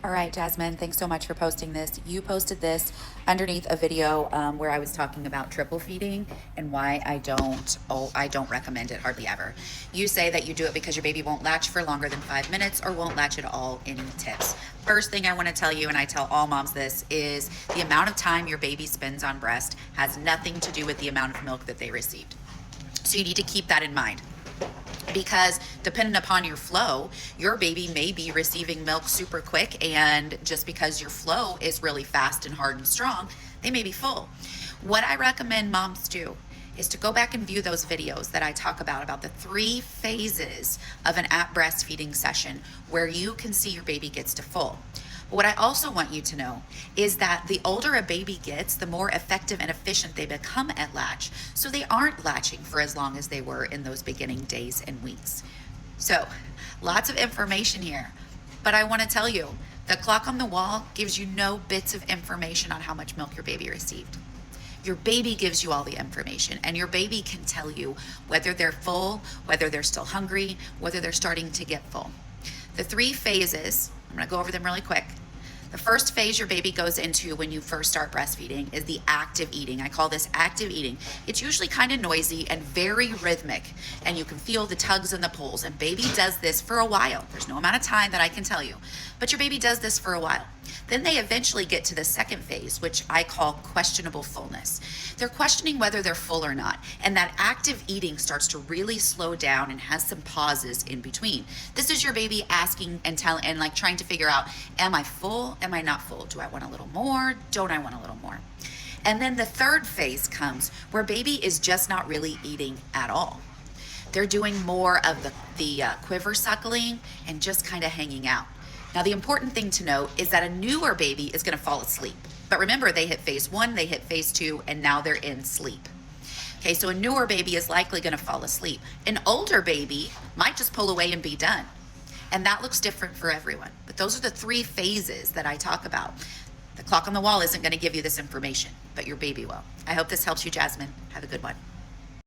All right, Jasmine, thanks so much for posting this. You posted this underneath a video where I was talking about triple feeding and why I don't recommend it hardly ever. You say that you do it because your baby won't latch for longer than 5 minutes or won't latch at all. Any tips? First thing I want to tell you, and I tell all moms this, is the amount of time your baby spends on breast has nothing to do with the amount of milk that they received. So you need to keep that in mind, because depending upon your flow, your baby may be receiving milk super quick, and just because your flow is really fast and hard and strong, they may be full. What I recommend moms do is to go back and view those videos that I talk about the 3 phases of an at breastfeeding session where you can see your baby gets to full. But what I also want you to know is that the older a baby gets, the more effective and efficient they become at latch. So they aren't latching for as long as they were in those beginning days and weeks. So lots of information here, but I want to tell you, the clock on the wall gives you no bits of information on how much milk your baby received. Your baby gives you all the information, and your baby can tell you whether they're full, whether they're still hungry, whether they're starting to get full. The 3 phases, I'm going to go over them really quick. The first phase your baby goes into when you first start breastfeeding is the active eating. I call this active eating. It's usually kind of noisy and very rhythmic, and you can feel the tugs and the pulls, and baby does this for a while. There's no amount of time that I can tell you, but your baby does this for a while. Then they eventually get to the second phase, which I call questionable fullness. They're questioning whether they're full or not, and that active eating starts to really slow down and has some pauses in between. This is your baby asking and trying to figure out, am I full? Am I not full? Do I want a little more? Don't I want a little more? And then the third phase comes where baby is just not really eating at all. They're doing more of the quiver suckling and just kind of hanging out. Now, the important thing to note is that a newer baby is going to fall asleep. But remember, they hit phase 1, they hit phase 2, and now they're in sleep. Okay, so a newer baby is likely going to fall asleep. An older baby might just pull away and be done. And that looks different for everyone. But those are the 3 phases that I talk about. The clock on the wall isn't going to give you this information, but your baby will. I hope this helps you, Jasmine. Have a good one.